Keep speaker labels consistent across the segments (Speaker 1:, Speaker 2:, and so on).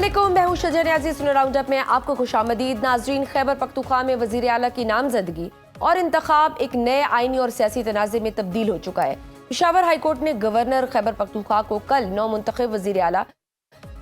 Speaker 1: अस्सलामुअलैकुम, मैं हूं शजर न्याज़ी। सुनो राउंडअप में आपको खुशामदीद। नाजरीन, खैबर पख्तूनख्वा में वज़ीर आला की नामजदगी और इंतखाब एक नए आइनी और सियासी तनाज़े में तब्दील हो चुका है। पेशावर हाईकोर्ट ने गवर्नर खैबर पख्तूनख्वा को कल नौ मुंतखब वज़ीर आला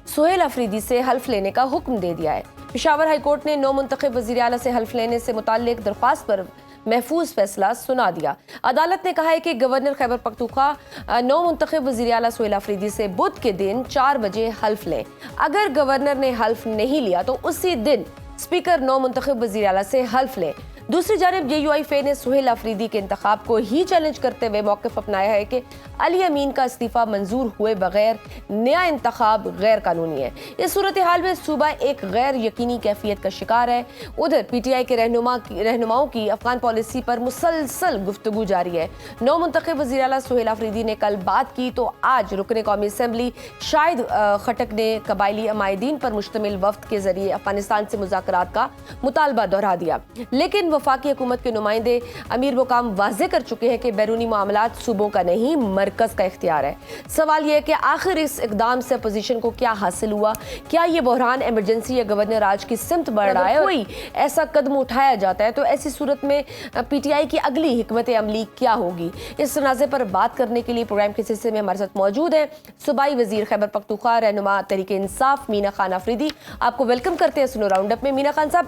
Speaker 1: सुहेल अफरीदी से हल्फ लेने का हुक्म दे दिया है। पेशावर हाईकोर्ट ने नौ मुंतखब वज़ीर आला से हल्फ लेने से मुताल्लिक दरख्वास्त पर महफूज फैसला सुना दिया। अदालत ने कहा है कि गवर्नर खैबर पख्तूनख्वा नौ मुंतखब वज़ीर आला सुहेल अफरीदी से बुध के दिन 4 बजे हल्फ लें। अगर गवर्नर ने हल्फ नहीं लिया तो उसी दिन स्पीकर नौ मुंतखब वज़ीर आला से हल्फ लें। दूसरी जानब JUIF ने सुहेल अफरीदी के इंतखाब को ही चैलेंज करते हुए मौक़िफ़ अपनाया है कि अली अमीन का इस्तीफ़ा मंजूर हुए बगैर नया इंतखाब गैर कानूनी है। इस सूरत हाल में सूबा एक गैर यकीनी कैफियत का शिकार है। उधर PTI के रहनुमाओं की अफगान पॉलिसी पर मुसलसल गुफ्तगू जारी है। नौ मुंतखब वज़ीर आला सुहेल अफरीदी ने कल बात की तो आज रुकने कौमी असम्बली शाहिद खटक ने कबायली अमायदीन पर मुश्तमिल वफ्द के जरिए अफगानिस्तान से मुज़ाकरात का मुतालबा दोहरा दिया। लेकिन वफाकी हुकूमत के नुमाइंदे अमीर मुकाम वाजे कर चुके हैं कि बैरूनी मामलात सूबों का नहीं मरकज का इख्तियार है। सवाल यह है कि आखिर इस इकदाम से अपोजिशन को क्या हासिल हुआ? क्या ये बहरान इमरजेंसी या गवर्नर राज की सिमत बढ़ रहा है? कोई ऐसा कदम उठाया जाता है तो ऐसी सूरत में PTI की अगली हिकमत अमली क्या होगी? इस तनाज़े पर बात करने के लिए प्रोग्राम के सिलसिले में हमारे साथ मौजूद है सूबाई वजीर खैबर पख्तूनख्वा रहनुमा तहरीक इंसाफ मीना खान अफरीदी। आपको वेलकम करते हैं सुनो राउंडअप में। मीना खान साहब,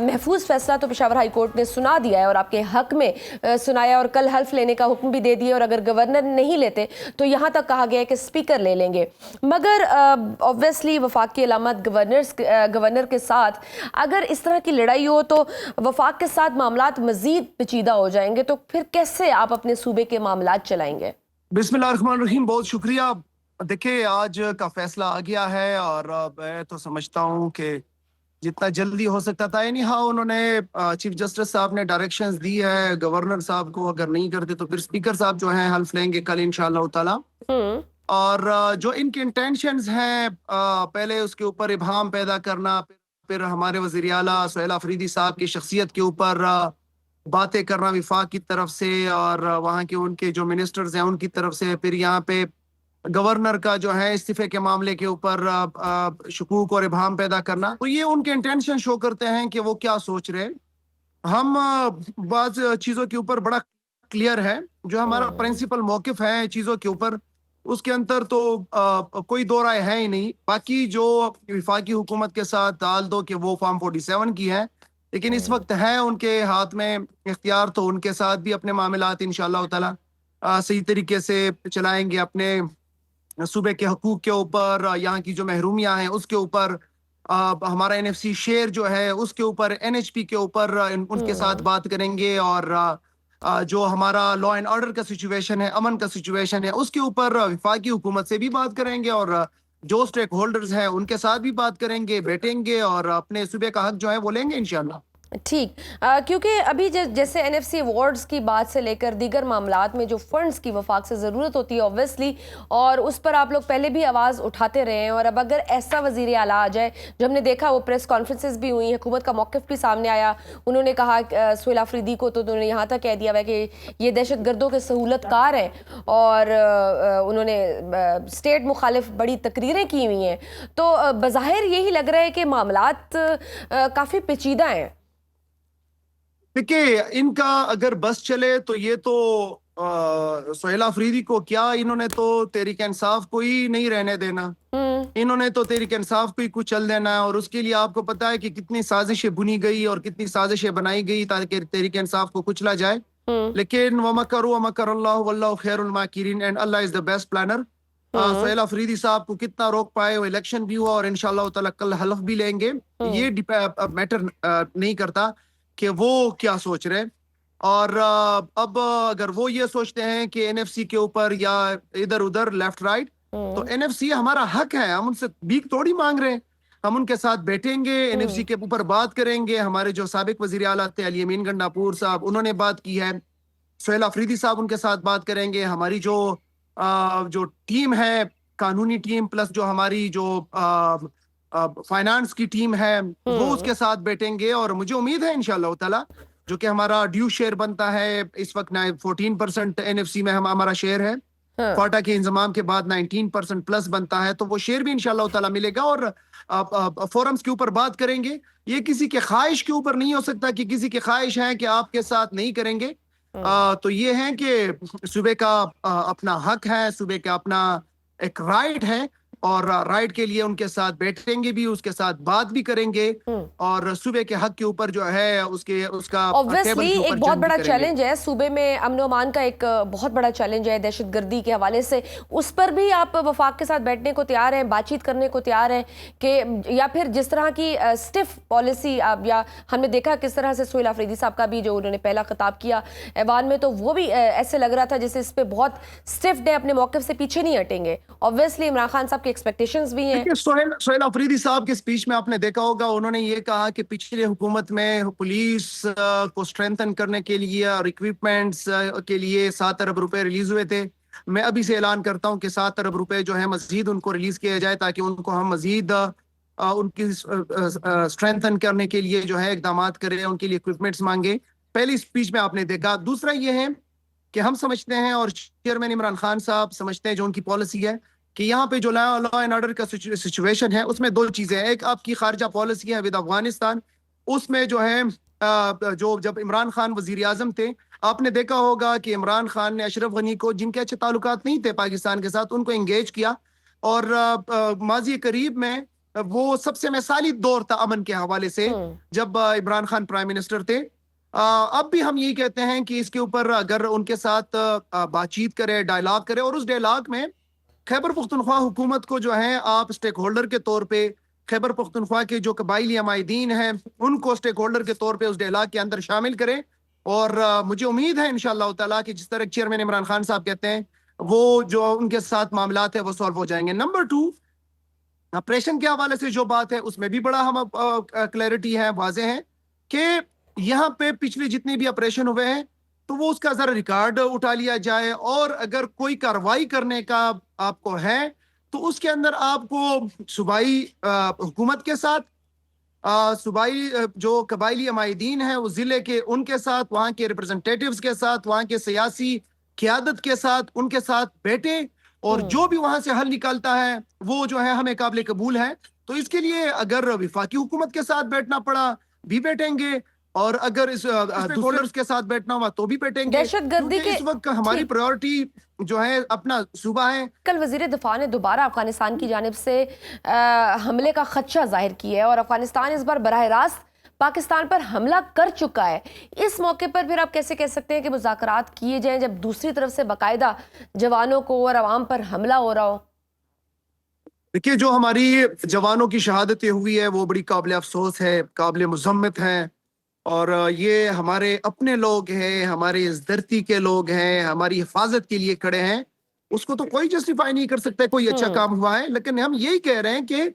Speaker 1: महफूज फैसला तो पेशावर हाई कोर्ट ने सुना दिया है और आपके हक में सुनाया और कल हल्फ लेने का हुक्म भी दे दिया, और अगर गवर्नर नहीं लेते तो यहाँ तक कहा गया है कि स्पीकर ले लेंगे। मगर ऑब्वियसली वफाक की अलामत गवर्नर के साथ अगर इस तरह की लड़ाई हो तो वफाक के साथ मामलात मजीद पेचीदा हो जाएंगे, तो फिर कैसे आप अपने सूबे के मामलात चलाएंगे?
Speaker 2: बिस्मिल्लाहिर्रहमानिर्रहीम, बहुत शुक्रिया। देखिए, आज का फैसला आ गया है और मैं तो समझता हूँ कि जितना जल्दी हो सकता था। यानी हाँ, उन्होंने चीफ जस्टिस साहब ने डायरेक्शंस दी है गवर्नर साहब को, अगर नहीं करते तो फिर स्पीकर साहब जो हैं हल्फ लेंगे कल इंशाअल्लाह ताला। और जो इनके इंटेंशंस हैं, पहले उसके ऊपर इबहम पैदा करना, फिर हमारे वज़ीर आला सुहेल अफरीदी साहब की शख्सियत के ऊपर बातें करना विफाक की तरफ से और वहाँ के उनके जो मिनिस्टर्स हैं उनकी तरफ से, फिर यहाँ पे गवर्नर का जो है इस्तीफे के मामले के ऊपर शकूक और इबहम पैदा करना, तो ये उनके इंटेंशन शो करते हैं कि वो क्या सोच रहे हैं। हम बाज़ चीज़ों के ऊपर बड़ा क्लियर है, जो हमारा प्रिंसिपल मौकिफ है चीज़ों के ऊपर, उसके अंदर तो कोई दो राय है ही नहीं। बाकी जो विफाकी हुकूमत के साथ डाल दो कि वो फॉर्म 47 की है, लेकिन इस वक्त है उनके हाथ में इख्तियार, तो उनके साथ भी अपने मामलात इंशाअल्लाह ताला सही तरीके से चलाएंगे। अपने सूबे के हकूक के ऊपर, यहाँ की जो महरूमियाँ हैं उसके ऊपर, हमारा NFC शेयर जो है उसके ऊपर, NHP के ऊपर उनके साथ बात करेंगे, और जो हमारा लॉ एंड ऑर्डर का सिचुएशन है, अमन का सिचुएशन है, उसके ऊपर विफाकी हुकूमत से भी बात करेंगे, और जो स्टेक होल्डर्स हैं उनके साथ भी बात करेंगे, बैठेंगे और अपने सूबे का हक जो है वो लेंगे इंशाअल्लाह।
Speaker 1: ठीक, क्योंकि अभी जैसे NFC अवार्ड्स की बात से लेकर दीगर मामलात में जो फंड्स की वफाक से ज़रूरत होती है ऑब्वियसली, और उस पर आप लोग पहले भी आवाज़ उठाते रहे हैं, और अब अगर ऐसा वज़ीर आला आ जाए, जो हमने देखा वो प्रेस कॉन्फ्रेंसेस भी हुई, हुकूमत का मौक़िफ़ भी सामने आया, उन्होंने कहा सुहेल अफरीदी को तो उन्होंने यहाँ तक कह दिया है कि ये दहशत गर्दों के सहूलतकार हैं, और उन्होंने स्टेट मुखालिफ बड़ी तकरीरें की हुई हैं, तो बज़ाहिर यही लग रहा है कि मामलात काफ़ी पेचीदा हैं।
Speaker 2: देखिए, इनका अगर बस चले तो ये तो सुहेल अफरीदी को क्या, इन्होंने तो तहरीक इंसाफ को ही नहीं रहने देना, इन्होंने तो तहरीक इंसाफ को ही कुछ चल देना है। और उसके लिए आपको पता है कि कितनी साजिशें बुनी गई और कितनी साजिशें बनाई गई ताकि तहरीक इंसाफ को कुचला जाए। लेकिन वमकरू वमकरल्लाहु वल्लाहु खैरुल माकिरीन, and Allah is the best planner. Suhail Afridi साहब को कितना रोक पाए, वो इलेक्शन भी हुआ और इंशाअल्लाह ताला कल हल्फ भी लेंगे। ये मैटर नहीं करता कि वो क्या सोच रहे, और अब अगर वो ये सोचते हैं कि NFC के ऊपर या इधर उधर लेफ्ट राइट, तो NFC हमारा हक है, हम उनसे भीख थोड़ी मांग रहे हैं। हम उनके साथ बैठेंगे, NFC के ऊपर बात करेंगे। हमारे जो साबिक वजीर आला थे अली अमीन गंडापुर साहब, उन्होंने बात की है, सुहेल अफरीदी साहब उनके साथ बात करेंगे। हमारी जो टीम है, कानूनी टीम प्लस जो हमारी जो फाइनेंस की टीम है, वो उसके साथ बैठेंगे, और मुझे उम्मीद है इंशाअल्लाह ताला जो कि हमारा ड्यू शेयर बनता है इस वक्त 14% NFC में हमारा शेयर है,
Speaker 1: हाँ।
Speaker 2: क्वाटा के इंजमाम के बाद 19% प्लस बनता है, तो वो शेयर भी इंशाल्लाह ताला मिलेगा। और फोरम्स के ऊपर बात करेंगे। ये किसी के ख्वाहिश के ऊपर नहीं हो सकता कि किसी की ख्वाहिश है कि आपके साथ नहीं करेंगे। तो ये है कि सूबे का अपना हक है, सूबे का अपना एक राइट है, और राइट के लिए उनके साथ बैठेंगे भी, उसके साथ बात भी करेंगे, और सूबे के हक के ऊपर जो है उसके उसका टेबल
Speaker 1: ऑब्वियसली
Speaker 2: के ऊपर
Speaker 1: एक बहुत
Speaker 2: जंग भी
Speaker 1: बड़ा
Speaker 2: करेंगे।
Speaker 1: चैलेंज है सूबे में अमन अमान का, एक बहुत बड़ा चैलेंज है दहशतगर्दी के हवाले से। उस पर भी आप वफाक के साथ बैठने को तैयार हैं, बातचीत करने को तैयार हैं कि, या फिर जिस तरह की स्टिफ पॉलिसी, या हमने देखा किस तरह से सुहेल अफरीदी साहब का भी जो उन्होंने पहला खिताब किया ऐवान में, तो वो भी ऐसे लग रहा था जैसे इस पर बहुत स्टिफ है, अपने मौक़िफ़ से पीछे नहीं हटेंगे। ऑब्वियसली इमरान खान साहब की एक्सपेक्टेशंस भी हैं।
Speaker 2: देखिए, सोहेल अफरीदी साहब के स्पीच में आपने देखा होगा, उन्होंने ये कहा कि पिछले हुकूमत में पुलिस को स्ट्रेंथन करने के लिए और इक्विपमेंट्स के लिए 7 अरब रुपए रिलीज हुए थे। मैं अभी से ऐलान करता हूं कि 7 अरब रुपए जो है मजीद उनको रिलीज किया जाए, ताकि उनको हम मजीद उनकी स्ट्रेंथन करने के लिए जो है इकदाम करें, उनके लिए इक्विपमेंट्स मांगे। पहली स्पीच में आपने देखा। दूसरा ये है कि हम समझते हैं, और चेयरमैन इमरान खान साहब समझते हैं, जो उनकी पॉलिसी है कि यहाँ पे जो लॉ एंड ऑर्डर का सिचुएशन है, उसमें दो चीजें हैं। एक आपकी खारजा पॉलिसी है विद अफगानिस्तान, उसमें जो है जो जब इमरान खान वजीर आजम थे, आपने देखा होगा कि इमरान खान ने अशरफ गनी को, जिनके अच्छे ताल्लुकात नहीं थे पाकिस्तान के साथ, उनको एंगेज किया। और माजी करीब में वो सबसे मिसाली दौर था अमन के हवाले से, जब इमरान खान प्राइम मिनिस्टर थे। अब भी हम यही कहते हैं कि इसके ऊपर अगर उनके साथ बातचीत करें, डायलॉग करें, और उस डायलॉग में खैबर पख्तूनख्वा हुकूमत को जो है आप स्टेक होल्डर के तौर पे, खैबर पख्तूनख्वा के जो कबाइली अमायदीन हैं उनको स्टेक होल्डर के तौर पे उस डायलॉग के अंदर शामिल करें। और मुझे उम्मीद है इंशाअल्लाह ताला कि जिस तरह चेयरमैन इमरान खान साहब कहते हैं, वो जो उनके साथ मामलात है वो सॉल्व हो जाएंगे। नंबर 2, ऑपरेशन के हवाले से जो बात है उसमें भी बड़ा हम क्लैरिटी है, वाजे है कि यहाँ पे पिछले जितने भी ऑपरेशन हुए हैं तो वो उसका जरा रिकॉर्ड उठा लिया जाए, और अगर कोई कार्रवाई करने का आपको है तो उसके अंदर आपको सूबाई हुकूमत के साथ, सूबाई जो कबाइली अमायदीन हैं वो जिले के, उनके साथ, वहाँ के रिप्रेजेंटेटिव्स के साथ, वहाँ के सियासी क़ियादत के साथ, उनके साथ बैठे, और जो भी वहां से हल निकलता है वो जो है हमें काबिल कबूल है। तो इसके लिए अगर विफाकी हुकूमत के साथ बैठना पड़ा भी बैठेंगे, और अगर इस स्टेकहोल्डर्स के साथ बैठना हुआ तो भी बैठेंगे।
Speaker 1: दहशतगर्दी के
Speaker 2: इस वक्त हमारी प्रायोरिटी जो है अपना सूबा है।
Speaker 1: कल वजीर दिफा ने दोबारा अफगानिस्तान की जानिब से हमले का खदशा जाहिर किया है, और अफगानिस्तान इस बार बराह रास्त पाकिस्तान पर हमला कर चुका है। इस मौके पर फिर आप कैसे कह सकते हैं कि मुज़ाकरात किए जाएं जब दूसरी तरफ से बाकायदा जवानों को और अवाम पर हमला हो रहा हो?
Speaker 2: देखिए, जो हमारी जवानों की शहादतें हुई है वो बड़ी काबिल अफसोस है, काबिल मुज़म्मत है, और ये हमारे अपने लोग हैं, हमारे इस धरती के लोग हैं, हमारी हिफाजत के लिए खड़े हैं। उसको तो कोई जस्टिफाई नहीं कर सकता कोई अच्छा काम हुआ है, लेकिन हम यही कह रहे हैं कि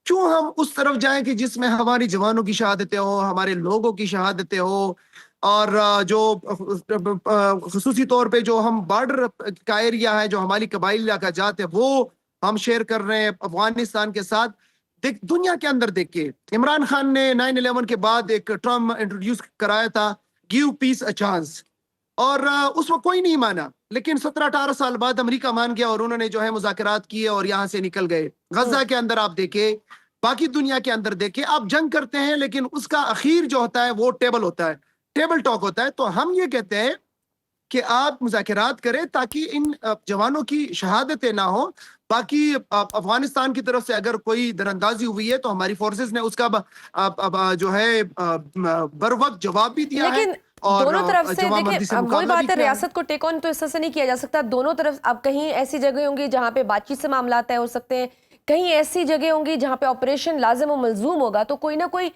Speaker 2: क्यों हम उस तरफ जाएं कि जिसमें हमारी जवानों की शहादतें हो, हमारे लोगों की शहादतें हो, और जो खुसूसी तौर पे जो हम बॉर्डर का एरिया है, जो हमारी कबाइल इलाका जात है, वो हम शेयर कर रहे हैं अफगानिस्तान के साथ। दुनिया के अंदर देखिए, इमरान खान ने 9/11 के बाद एक टर्म इंट्रोड्यूस कराया था, गिव पीस अ चांस, और उसमें कोई नहीं माना, लेकिन 17-18 साल बाद अमेरिका मान गया, और उन्होंने जो है मुज़ाकरात किए और यहाँ से निकल गए। गजा के अंदर आप देखे, बाकी दुनिया के अंदर देखे, आप जंग करते हैं लेकिन उसका आखिर जो होता है वो टेबल होता है, टेबल टॉक होता है। तो हम ये कहते हैं कि आप मुज़ाकरात करें ताकि इन जवानों की शहादतें ना हो। बाकी अफगानिस्तान की तरफ से अगर कोई दरअंदाजी हुई है तो हमारी फोर्सेस ने उसका जो है बर वक्त जवाब भी दिया है, और
Speaker 1: दोनों तरफ से देखिए वही बात है,
Speaker 2: है।
Speaker 1: रियासत को टेक ऑन तो इस तरह से नहीं किया जा सकता। दोनों तरफ, अब कहीं ऐसी जगह होंगी जहां पे बातचीत से मामला तय हो सकते हैं, कहीं ऐसी जगह होंगी जहां पे ऑपरेशन लाजिम और मलजूम होगा, तो कोई ना कोई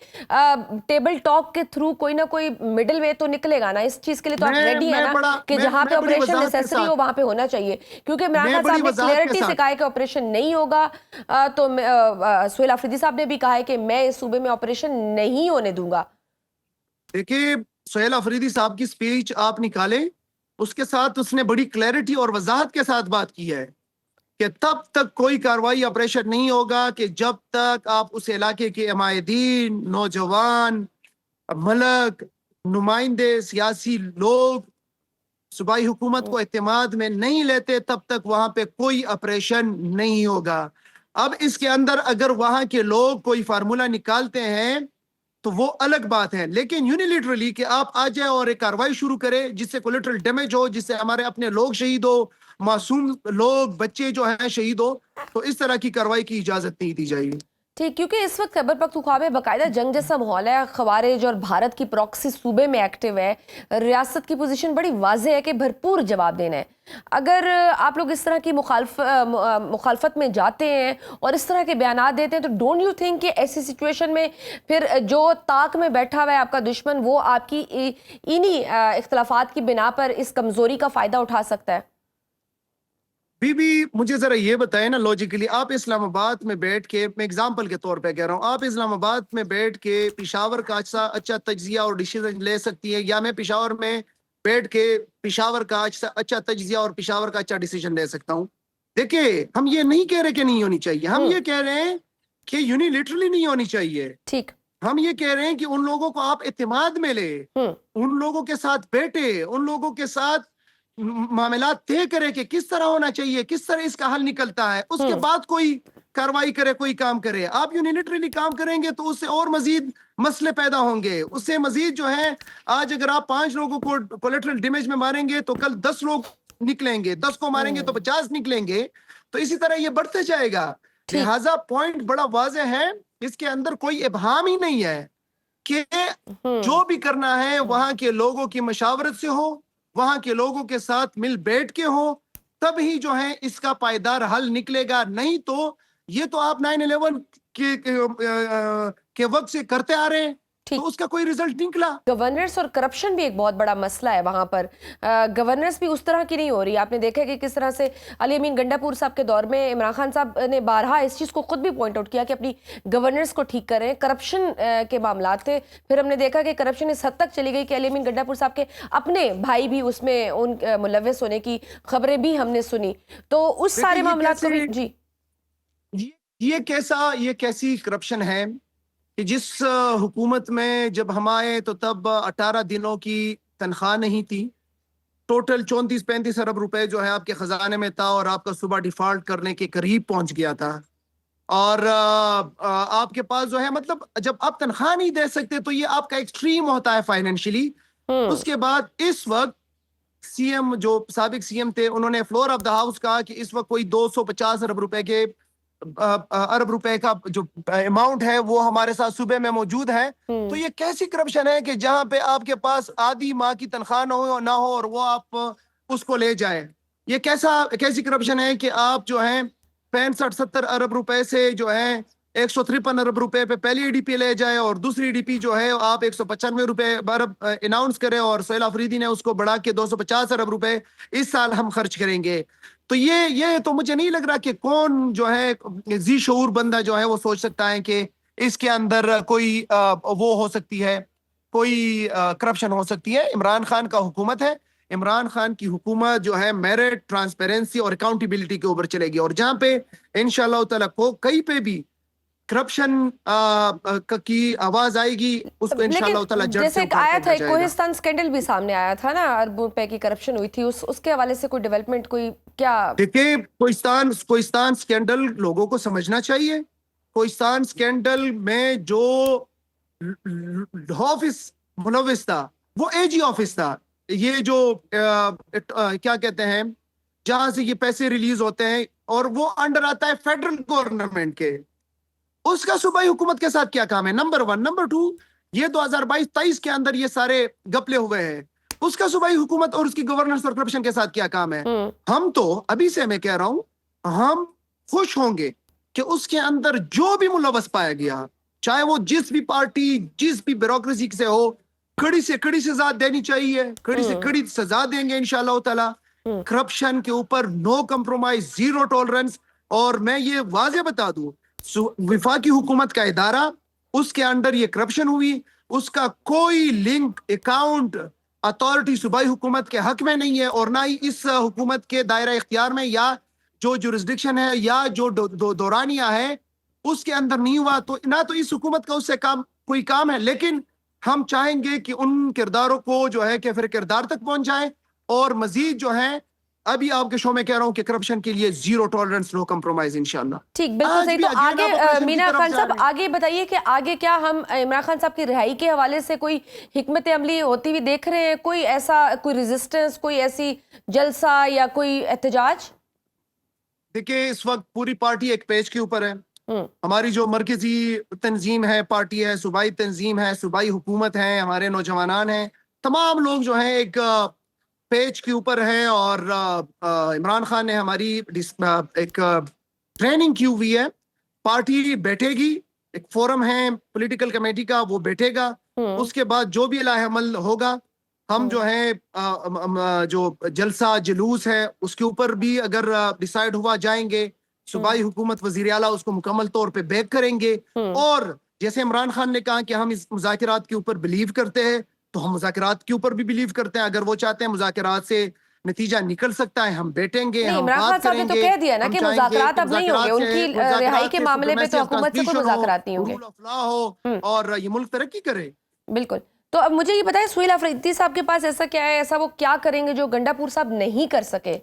Speaker 1: टेबल टॉक के थ्रू कोई ना कोई मिडिल वे तो निकलेगा ना। इस चीज के लिए तो आप रेडी है ना कि जहां पे ऑपरेशन नेसेसरी हो वहां पे होना चाहिए, क्योंकि इमरान खान साहब ने क्लियरिटी से कहा है कि ऑपरेशन नहीं होगा। तो सुहेल अफरीदी साहब ने भी कहा है कि मैं इस सूबे में ऑपरेशन नहीं होने दूंगा।
Speaker 2: देखिए, सुहेल अफरीदी साहब की स्पीच आप निकालें, उसके साथ उसने बड़ी क्लैरिटी और वजाहत के साथ बात की है कि तब तक कोई कार्रवाई ऑपरेशन नहीं होगा कि जब तक आप उस इलाके के अमायदीन, नौजवान, मलक, नुमाइंदे, सियासी लोग सूबाई हुकूमत को इत्तेमाद में नहीं लेते तब तक वहां पे कोई ऑपरेशन नहीं होगा। अब इसके अंदर अगर वहां के लोग कोई फार्मूला निकालते हैं तो वो अलग बात है, लेकिन यूनिलिटरली कि आप आ जाए और एक कार्रवाई शुरू करें जिससे कोलेटरल डैमेज हो, जिससे हमारे अपने लोग शहीद हो, मासूम लोग बच्चे जो हैं शहीद हो, तो इस तरह की कार्रवाई की इजाजत नहीं दी जाएगी।
Speaker 1: ठीक, क्योंकि इस वक्त खैबर पख्तूनख्वा में बाकायदा जंग जैसा माहौल है, खवारिज और भारत की प्रॉक्सी सूबे में एक्टिव है, रियासत की पोजीशन बड़ी वाज़ेह है कि भरपूर जवाब देना है। अगर आप लोग इस तरह की मुखालफत में जाते हैं और इस तरह के बयानात देते हैं तो डोंट यू थिंक कि ऐसी सिचुएशन में फिर जो ताक में बैठा हुआ है आपका दुश्मन, वो आपकी इन्हीं इख्तलाफात की बिना पर इस कमजोरी का फायदा उठा सकता है?
Speaker 2: बीबी मुझे जरा ये बताएं ना, लॉजिकली आप इस्लामाबाद में बैठ के, मैं एग्जांपल के तौर पे कह रहा हूँ, आप इस्लामाबाद में बैठ के पेशावर का अच्छा तज्जिया और डिसीजन ले सकती है, या मैं पेशावर में बैठ के पेशावर का अच्छा तज्जिया और पेशावर का अच्छा डिसीजन ले सकता हूँ? देखिए, हम ये नहीं कह रहे कि नहीं होनी चाहिए, हम ये कह रहे हैं कि यूनिलिटरली नहीं होनी चाहिए।
Speaker 1: ठीक,
Speaker 2: हम ये कह रहे हैं कि उन लोगों को आप इत्तेमाद में ले, उन लोगों के साथ बैठे, उन लोगों के साथ मामलात तय करे कि किस तरह होना चाहिए, किस तरह इसका हल निकलता है, उसके बाद कोई कार्रवाई करे, कोई काम करे। आप यूनिलिटरली काम करेंगे तो उससे और मजीद मसले पैदा होंगे, उससे मजीद जो है, आज अगर आप 5 लोगों को कोलेटरल डैमेज में मारेंगे तो कल 10 लोग निकलेंगे, 10 को मारेंगे तो 50 निकलेंगे, तो इसी तरह ये बढ़ते जाएगा। लिहाजा पॉइंट बड़ा वाज़ेह है, इसके अंदर कोई इबहाम ही नहीं है कि जो भी करना है वहां के लोगों की मशावरत से हो, वहां के लोगों के साथ मिल बैठ के हो, तब ही जो है इसका पायदार हल निकलेगा। नहीं तो ये तो आप 9/11 के वक्त से करते आ रहे हैं, तो उसका कोई रिजल्ट निकला।
Speaker 1: गवर्नेंस और करप्शन भी एक बहुत बड़ा मसला है वहां पर। गवर्नेंस भी उस तरह की नहीं हो रही। आपने देखा है कि किस तरह से अली अमीन गंडापुर साहब के दौर में इमरान खान साहब ने बारहा इस चीज़ को खुद भी पॉइंट आउट किया कि अपनी गवर्नेंस को ठीक करें। करप्शन के मामला थे, फिर हमने देखा कि करप्शन इस हद तक चली गई कि अली अमीन गंडापुर साहब के अपने भाई भी उसमें उन मुलव्वस होने की खबरें भी हमने सुनी। तो उस सारे मामला को भी जी,
Speaker 2: ये कैसी करप्शन है कि जिस हुकूमत में जब हम आए तो तब 18 दिनों की तनख्वाह नहीं थी, टोटल 34-35 अरब रुपए जो है आपके खजाने में था और आपका सुबह डिफॉल्ट करने के करीब पहुंच गया था। और आपके पास जो है, मतलब जब आप तनख्वाह नहीं दे सकते तो ये आपका एक्सट्रीम होता है फाइनेंशियली। उसके बाद इस वक्त सीएम जो साबिक सीएम थे, उन्होंने फ्लोर ऑफ द हाउस कहा कि इस वक्त कोई 250 अरब रुपए का जो अमाउंट है वो हमारे साथ सूबे में मौजूद है। तो ये कैसी करप्शन है कि जहां पे आपके पास आधी माह की तनख्वाह ना हो और वो आप उसको ले जाए? ये कैसी करप्शन है कि आप जो है 65-70 अरब रुपए से जो है 153 अरब रुपए पे पहली ईडीपी ले जाए और दूसरी ईडीपी जो है आप 195 रुपए अरब अनाउंस करें और सोहेल आफरीदी ने उसको बढ़ा के 250 अरब रुपए इस साल हम खर्च करेंगे। तो ये तो मुझे नहीं लग रहा कि कौन जो है जी शऊर बंदा जो है वो सोच सकता है कि इसके अंदर कोई वो हो सकती है, कोई करप्शन हो सकती है। इमरान खान का हुकूमत है, इमरान खान की हुकूमत जो है मेरिट, ट्रांसपेरेंसी और अकाउंटेबिलिटी के ऊपर चलेगी, और जहां पे इंशाल्लाह ताला को कहीं पे भी करप्शन की आवाज आएगी उसको इंशाल्लाह ताला जड़ से
Speaker 1: जैसे आया था कोहिस्तान स्कैंडल भी सामने आया था ना, अरबों रुपए की करप्शन हुई थी, उसके हवाले से कोई डेवलपमेंट कोई क्या? देखिए,
Speaker 2: कोहिस्तान स्कैंडल लोगों को समझना चाहिए। कोहिस्तान स्कैंडल में जो ऑफिस मुलविस था वो एजी ऑफिस था। ये जो क्या कहते हैं, जहां से ये पैसे रिलीज होते हैं और वो अंडर आता है फेडरल गवर्नमेंट के, उसका सूबाई हुकूमत के साथ क्या काम है? नंबर 1। नंबर 2, ये 2022-23 के अंदर ये सारे गपले हुए हैं, उसका सूबाई हुकूमत और उसकी गवर्नेंस और करप्शन के साथ क्या काम है? हम तो अभी से मैं कह रहा हूं, हम खुश होंगे कि उसके अंदर जो भी मुलवस पाया गया, चाहे वो जिस भी पार्टी, जिस भी ब्यूरोक्रेसी से हो, कड़ी से कड़ी सजा देनी चाहिए, कड़ी से कड़ी सजा देंगे इंशाल्लाह ताला। करप्शन के ऊपर नो कंप्रोमाइज, जीरो टॉलरेंस। और मैं ये वाजे बता दूं, विफाकी हुकूमत का इदारा, उसके अंडर ये करप्शन हुई, उसका कोई लिंक, अकाउंट, अथॉरिटी सूबाई हुकूमत के हक में नहीं है और ना ही इस हुकूमत के दायरा इख्तियार में, या जो जुरिस्डिक्शन है या जो दौरानिया है उसके अंदर नहीं हुआ। तो ना तो इस हुकूमत का उससे कोई काम है, लेकिन हम चाहेंगे कि उन किरदारों को जो है कि फिर किरदार तक पहुंच जाए और मजीद जो है अभी आपके शो में कह रहा हूं कि करप्शन के लिए जीरो टॉलरेंस, नो कम्प्रोमाइज इंशाल्लाह।
Speaker 1: ठीक, बिल्कुल सही। तो आगे मीना खान साहब आगे बताइए कि आगे क्या हम इमरान खान साहब की रिहाई के हवाले से कोई हिकमत अमली होती हुई देख रहे हैं? कोई ऐसा कोई रेजिस्टेंस, कोई ऐसी जलसा या कोई एहतजाज?
Speaker 2: देखिए इस वक्त पूरी पार्टी एक पेज के ऊपर है। हमारी जो मरकजी तंजीम है, पार्टी है, सूबाई तंजीम है, सूबाई हुकूमत है, हमारे नौजवान हैं, तमाम लोग जो हैं एक पेज के ऊपर है। और इमरान खान ने हमारी एक ट्रेनिंग की हुई है। पार्टी बैठेगी, एक फोरम है पॉलिटिकल कमेटी का, वो बैठेगा। उसके बाद जो भी लाहेअमल होगा, हम जो है जो जलसा जुलूस है उसके ऊपर भी अगर डिसाइड हुआ जाएंगे। सूबाई हुकूमत, वजीर आला उसको मुकम्मल तौर पे बैक करेंगे। और जैसे इमरान खान ने कहा कि हम इस मुज़ाकरात के ऊपर बिलीव करते हैं, तो हम मुज़ाकरात के ऊपर भी बिलीव करते हैं। अगर वो चाहते हैं मुज़ाकरात से नतीजा निकल सकता है, हम बैठेंगे, हम
Speaker 1: इमरान खान साहब ने तो कह दिया ना कि मुज़ाकरात अब नहीं होंगे, उनकी रिहाई के मामले पे तो हुकूमत से कोई मुज़ाकरात नहीं होंगे,
Speaker 2: रूल ऑफ लॉ हो और ये मुल्क तरक्की करे।
Speaker 1: बिल्कुल। तो अब मुझे ये बताएं, सुहेल अफरीदी साहब के पास ऐसा क्या है, ऐसा वो क्या करेंगे जो गंडापुर साहब नहीं कर सके?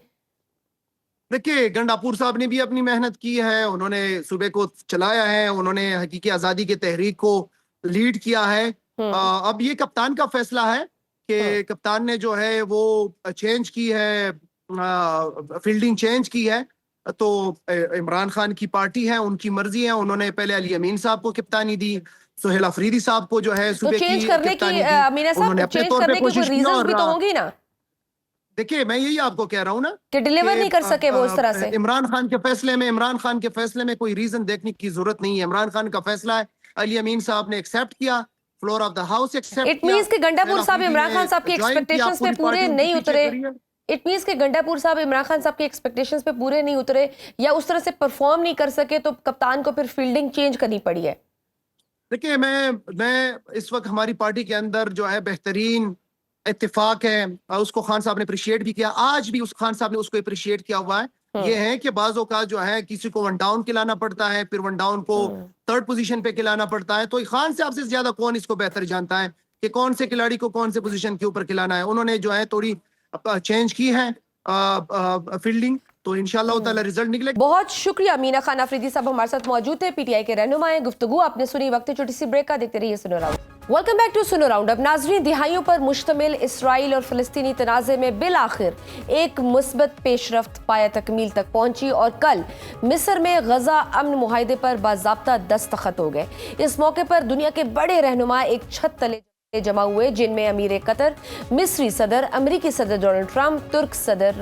Speaker 2: देखिए गंडापुर साहब ने भी अपनी मेहनत की है, उन्होंने सूबे को चलाया है, उन्होंने हकीकी आज़ादी के तहरीक को लीड किया है। अब ये कप्तान का फैसला है कि कप्तान ने जो है वो चेंज की है, फील्डिंग चेंज की है। तो इमरान खान की पार्टी है, उनकी मर्जी है। उन्होंने पहले अली अमीन साहब को कप्तानी दी, सुहेल अफरीदी साहब को जो है
Speaker 1: तो चेंज करने की मीना साहब, चेंज करने की कोई रीजन भी तो होंगी ना?
Speaker 2: देखिए मैं यही आपको कह रहा हूँ ना
Speaker 1: कि डिलीवर नहीं कर सके वो उस तरह से।
Speaker 2: इमरान खान के फैसले में कोई रीजन देखने की जरूरत नहीं है। इमरान खान का फैसला है, अली अमीन साहब ने एक्सेप्ट किया, floor of the house accept किया।
Speaker 1: इट मींस कि गंडापुर साहब इमरान खान साहब की एक्सपेक्टेशंस पे पूरे नहीं उतरे। इट मींस कि गंडापुर साहब इमरान खान साहब की एक्सपेक्टेशंस पे पूरे नहीं उतरे या उस तरह से परफॉर्म नहीं कर सके, तो कप्तान को फिर फील्डिंग चेंज करनी पड़ी है।
Speaker 2: देखिए मैं इस वक्त हमारी पार्टी के अंदर जो है बेहतरीन इत्तेफाक है, उसको खान साहब ने अप्रिशिएट भी किया। आज भी उस खान साहब ने उसको अप्रिशिएट किया हुआ है। ये है कि बाजों का जो है किसी को वन डाउन खिलाना पड़ता है, फिर वन डाउन को थर्ड पोजीशन पे खिलाना पड़ता है। तो खान साहब से ज्यादा कौन इसको बेहतर जानता है कि कौन से खिलाड़ी को कौन से पोजीशन के ऊपर खिलाना है। उन्होंने जो है थोड़ी चेंज की है फील्डिंग, तो इंशाल्लाह ताला रिजल्ट निकले।
Speaker 1: बहुत शुक्रिया मीना खान अफरीदी साहब हमारे साथ मौजूद थे, पीटीआई के रहनुमा हैं। गुफ्तगू आपने सुनी। वक्त छोटी सी ब्रेक का, देखते रहिए सुनो राउंड। वेलकम बैक टू सुनो राउंड। अब नाज़रीन, दिहाइयों पर मुश्तमिल इसराइल और फ़लस्तीनी तनाज़े में बिलाखिर एक मुस्बत पेशरफ्त पाया तकमील तक पहुंची और कल मिस्र में गजा अमन मुआहदे पर बाज़ाब्ता दस्तखत हो गए। इस मौके पर दुनिया के बड़े रहनुमा एक छत तले जमा हुए, जिनमें अमीर कतर, मिस्री सदर, अमरीकी सदर डोनाल्ड ट्रंप, तुर्क सदर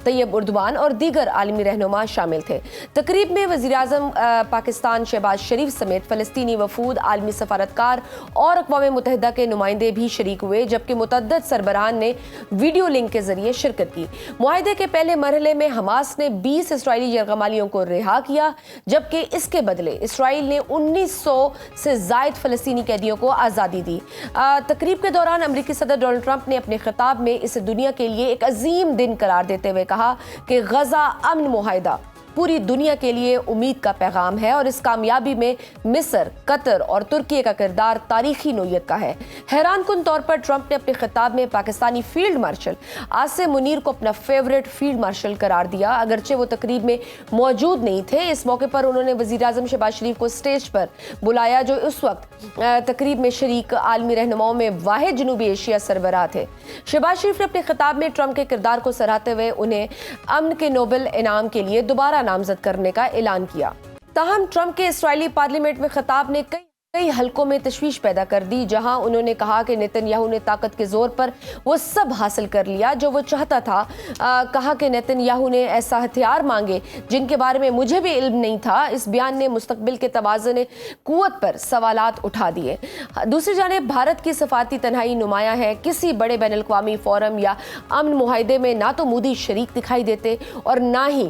Speaker 1: तैयब उर्दवान और दीगर आलमी रहनुमा शामिल थे। तकरीब में वज़ीर आज़म पाकिस्तान शहबाज शरीफ समेत फ़लस्तीनी वफूद, आलमी सफारतकार और अक़वाम मुत्तहिदा के नुमाइंदे भी शरीक हुए, जबकि मुतअद्दिद सरबराहान ने वीडियो लिंक के जरिए शिरकत की। मुआहदे के पहले मरहले में हमास ने 20 इसराइली यरगमालियों को रिहा किया, जबकि इसके बदले इसराइल ने 1900 से ज़ायद फ़लस्तीनी कैदियों को आज़ादी दी। तकरीब के दौरान अमेरिकी सदर डोनाल्ड ट्रंप ने अपने खिताब में इसे दुनिया के लिए एक अजीम दिन करार देते हुए कहा कि गजा अमन मुआहदा पूरी दुनिया के लिए उम्मीद का पैगाम है और इस कामयाबी में मिस्र, कतर और तुर्की का किरदार तारीखी नोयत का है। हैरान कुन तौर पर ट्रंप ने अपने खिताब में पाकिस्तानी फील्ड मार्शल आसिम मुनीर को अपना फेवरेट फील्ड मार्शल करार दिया, अगरचे वो तकरीब में मौजूद नहीं थे। इस मौके पर उन्होंने वज़ीर आज़म शहबाज शरीफ को स्टेज पर बुलाया, जो उस वक्त तकरीब में शरीक आलमी रहनुमाओं में वाहिद जनूबी एशिया सरबराह थे। शहबाज शरीफ ने अपने खिताब में ट्रंप के किरदार को सराहते हुए उन्हें अमन के नोबेल इनाम के लिए दोबारा नामजद करने का ऐलान किया। ताहम ट्रंप के इसराइली पार्लियामेंट में खिताब ने कई हलकों में तशवीश पैदा कर दी, जहां उन्होंने कहा कि नेतन्याहू ने ताकत के जोर पर वो सब हासिल कर लिया जो वो चाहता था। कहा कि नेतन्याहू ने ऐसा हथियार मांगे जिनके बारे में मुझे भी इल्म नहीं था। इस बयान ने मुस्तकबिल के तवाज़ुन कुव्वत पर सवालात उठा दिए। दूसरी जानिब भारत की सफारती तन्हाई नुमाया है। किसी बड़े बैन अल-अक़वामी फोरम या अमन मुआहदे में ना तो मोदी शरीक दिखाई देते और ना ही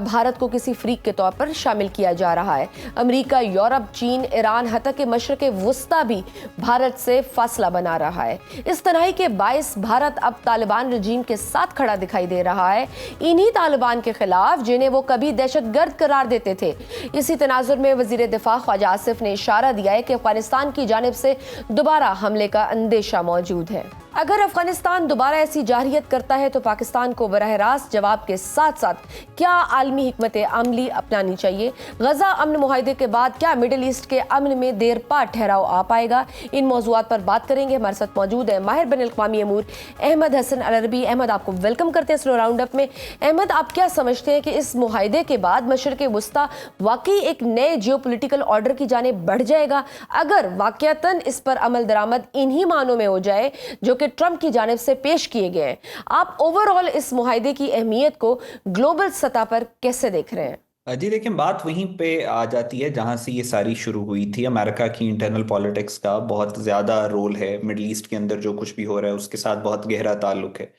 Speaker 1: भारत को किसी फ्रीक के तौर पर शामिल किया जा रहा है। अमरीका, यूरोप, चीन, ईरान, हत्ता के मशरक़े वुस्ता भी भारत से फासला बना रहा है। इस तनाई के बायस भारत अब तालिबान रजीम के साथ खड़ा दिखाई दे रहा है, इन्हीं तालिबान के खिलाफ जिन्हें वो कभी दहशतगर्द करार देते थे। इसी तनाजुर में वज़ीर दिफा ख्वाजा आसिफ ने इशारा दिया है कि अफगानिस्तान की जानिब से दोबारा हमले का अंदेशा मौजूद है। अगर अफगानिस्तान दोबारा ऐसी जारहियत करता है तो पाकिस्तान को बराह रास्त जवाब के साथ साथ क्या आलमी हिकमत अमली अपनानी चाहिए? गजा अमन मुआहदे के बाद क्या मिडिल ईस्ट के अमन में देर पा ठहराव आ पाएगा? इन मौजूआत पर बात करेंगे। हमारे साथ मौजूद है माहिर बिन अल-अक़वामी अमूर अहमद हसन अल-अरबी। अहमद, आपको वेलकम करते हैं स्लो राउंड अप में। अहमद, आप क्या समझते हैं कि इस मुआहदे के बाद मशरिक़ वुस्ता वाकई एक नए जियोपॉलिटिकल ऑर्डर की जानिब बढ़ जाएगा अगर वाकयातन इस पर अमल दरामद इन्हीं मानों में हो जाए जो कि ट्रंप की जानिब से पेश किए गए हैं? आप ओवरऑल इस मुआहदे की अहमियत को ग्लोबल सतह पर कैसे देख रहे हैं?
Speaker 3: जी देखिए, बात वहीं पे आ जाती है जहां से ये सारी शुरू हुई थी। अमेरिका की इंटरनल पॉलिटिक्स का बहुत ज़्यादा रोल है मिडल ईस्ट के अंदर। जो कुछ भी हो रहा है उसके साथ बहुत गहरा ताल्लुक है।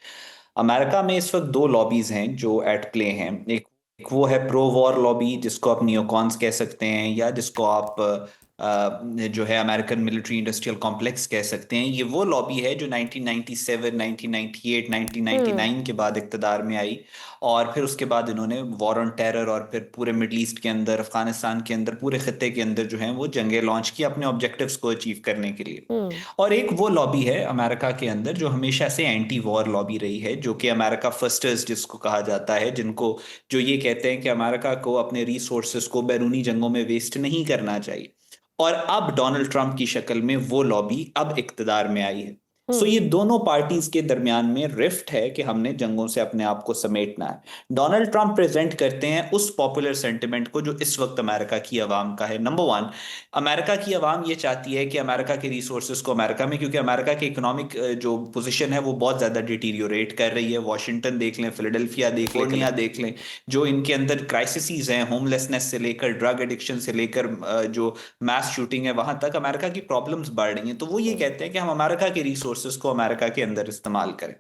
Speaker 3: अमेरिका में इस वक्त दो लॉबीज हैं जो एट प्ले हैं। एक वो है प्रो वॉर लॉबी, जिसको आप नियोकॉन्स कह सकते हैं, या जिसको आप जो है अमेरिकन मिलिट्री इंडस्ट्रियल कॉम्प्लेक्स कह सकते हैं। ये वो लॉबी है जो 1997, 1998, 1999 के बाद इक़्तिदार में आई, और फिर उसके बाद इन्होंने वॉर ऑन टेरर और फिर पूरे मिडल ईस्ट के अंदर, अफगानिस्तान के अंदर, पूरे खत्ते के अंदर जो है वो जंगें लॉन्च की अपने ऑब्जेक्टिव्स को अचीव करने के लिए। और एक वो लॉबी है अमेरिका के अंदर जो हमेशा से एंटी वॉर लॉबी रही है, जो कि अमेरिका फर्स्टर्स जिसको कहा जाता है, जिनको जो ये कहते हैं कि अमेरिका को अपने रिसोर्सेज को बैरूनी जंगों में वेस्ट नहीं करना चाहिए। और अब डोनाल्ड ट्रंप की शक्ल में वो लॉबी अब इक्तदार में आई है। सो ये दोनों पार्टीज के दरमियान में रिफ्ट है कि हमने जंगों से अपने आप को समेटना है। डोनाल्ड ट्रंप प्रेजेंट करते हैं उस पॉपुलर सेंटिमेंट को जो इस वक्त अमेरिका की आवाम का है। नंबर वन, अमेरिका की आवाम ये चाहती है कि अमेरिका के रिसोर्सेज को अमेरिका में, क्योंकि अमेरिका की इकोनॉमिक जो पोजीशन है वो बहुत ज्यादा डिटीरियोरेट कर रही है। वॉशिंगटन देख लें, फिलाडेल्फिया देख लें, कैलिफोर्निया देख लें, जो इनके अंदर क्राइसिस हैं, होमलेसनेस से लेकर ड्रग एडिक्शन से लेकर जो मास शूटिंग है, वहां तक अमेरिका की प्रॉब्लम्स बढ़ रही हैं। तो वो ये कहते हैं कि हम अमेरिका के रिसोर्सेज को अमेरिका के अंदर इस्तेमाल करें।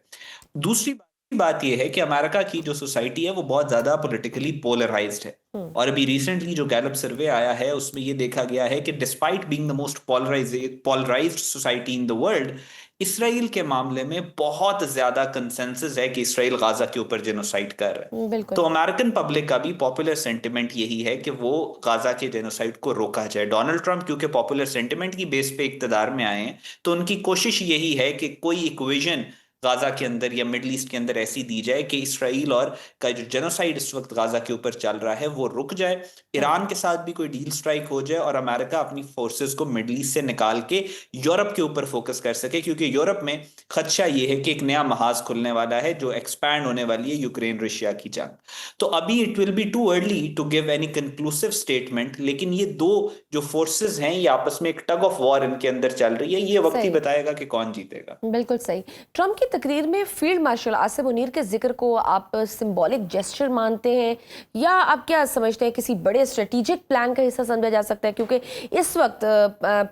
Speaker 3: दूसरी बात यह है कि अमेरिका की जो सोसाइटी है वो बहुत ज्यादा पॉलिटिकली पोलराइज्ड है। और अभी रिसेंटली जो गैलप सर्वे आया है उसमें ये देखा गया है कि despite being the most polarised society in the world, Israel के मामले में बहुत ज्यादा कंसेंसस है कि इसराइल गाजा के ऊपर जेनोसाइड कर रहा है। तो अमेरिकन पब्लिक का भी पॉपुलर सेंटिमेंट यही है कि वो गाजा के जेनोसाइड को रोका जाए। डोनाल्ड ट्रंप क्योंकि पॉपुलर सेंटिमेंट की बेस पे इक्तदार में आए हैं, तो उनकी कोशिश यही है कि कोई इक्वेशन गाजा के अंदर या मिडल ईस्ट के अंदर ऐसी दी जाए कि इसराइल और का जो जेनोसाइड इस वक्त गाजा के ऊपर चल रहा है वो रुक जाए, ईरान के साथ भी कोई डील स्ट्राइक हो जाए, और अमेरिका अपनी फोर्सेस को मिडल ईस्ट से निकाल के यूरोप के ऊपर फोकस कर सके। क्योंकि यूरोप में खदशा ये है कि एक नया महाज खुलने वाला है जो एक्सपैंड होने वाली है, यूक्रेन रशिया की जंग। तो अभी it will be too early to give any conclusive statement, लेकिन ये दो जो फोर्सेस हैं ये आपस में एक टग ऑफ वॉर इनके अंदर चल रही है। ये वक्त ही बताएगा कि कौन जीतेगा।
Speaker 1: बिल्कुल सही। ट्रंप की तकरीर में फील्ड मार्शल आसिम मुनीर के जिक्र को आप सिंबॉलिक जेस्चर मानते हैं, या आप क्या समझते हैं किसी बड़े स्ट्रेटेजिक प्लान का हिस्सा समझा जा सकता है? क्योंकि इस वक्त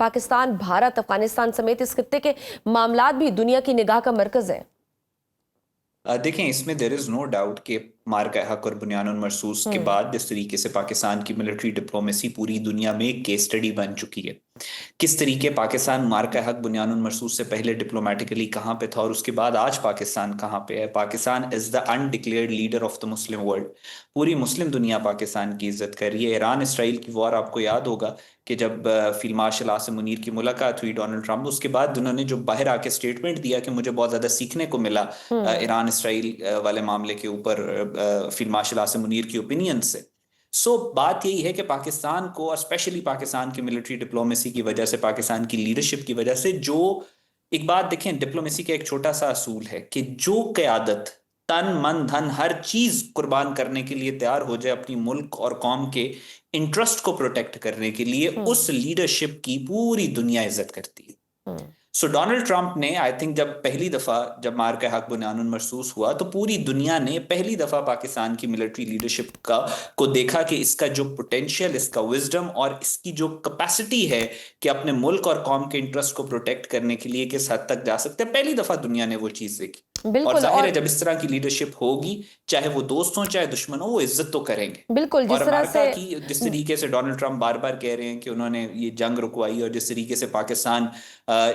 Speaker 1: पाकिस्तान, भारत, अफगानिस्तान समेत इस खत्ते के मामलात भी दुनिया की निगाह का मरकज है।
Speaker 3: देखें, इसमें देयर इज नो डाउट कि मार्का हक और बुनियानुल मरसूस के बाद जिस तरीके से पाकिस्तान की मिलिट्री डिप्लोमेसी पूरी दुनिया में एक केस स्टडी बन चुकी है, किस तरीके पाकिस्तान मार्का हक बुनियानुल मरसूस से पहले डिप्लोमेटिकली कहाँ पे था और उसके बाद आज पाकिस्तान कहाँ पे है। Pakistan is the undeclared leader of the Muslim world. पूरी मुस्लिम दुनिया पाकिस्तान की इज्जत कर रही है। ईरान इसराइल की वॉर, आपको याद होगा कि जब फील्ड मार्शल आसिम मुनीर की मुलाकात हुई डोनाल्ड ट्रंप, उसके बाद उन्होंने जो बाहर आके स्टेटमेंट दिया कि मुझे बहुत ज्यादा सीखने को मिला ईरान इसराइल वाले मामले के ऊपर फील्ड मार्शल आसिम मुनीर की ओपिनियन से। सो बात यही है कि पाकिस्तान को, और स्पेशली पाकिस्तान की मिलिट्री डिप्लोमेसी की वजह से, पाकिस्तान की लीडरशिप की वजह से, जो एक बात देखें, डिप्लोमेसी का एक छोटा सा असूल है कि जो क़यादत तन मन धन हर चीज कुर्बान करने के लिए तैयार हो जाए अपनी मुल्क और कौम के इंटरेस्ट को प्रोटेक्ट करने के लिए, उस लीडरशिप की पूरी दुनिया इज्जत करती है। सो डोनाल्ड ट्रंप ने, आई थिंक, जब पहली दफा जब मार्का हक बुनियानुल मरसूस हुआ तो पूरी दुनिया ने पहली दफा पाकिस्तान की मिलिट्री लीडरशिप को देखा कि इसका जो पोटेंशियल, इसका विजडम और इसकी जो कैपेसिटी है कि अपने मुल्क और कौम के इंटरेस्ट को प्रोटेक्ट करने के लिए किस हद तक जा सकते हैं। पहली दफा दुनिया ने वो चीज देखी। और जाहिर है जब इस तरह की लीडरशिप होगी, चाहे वो दोस्त हो चाहे दुश्मन हो, वो इज्जत तो करेंगे।
Speaker 1: बिल्कुल।
Speaker 3: और अमेरिका की जिस तरीके से डोनाल्ड ट्रंप बार बार कह रहे हैं कि उन्होंने ये जंग रुकवाई, और जिस तरीके से पाकिस्तान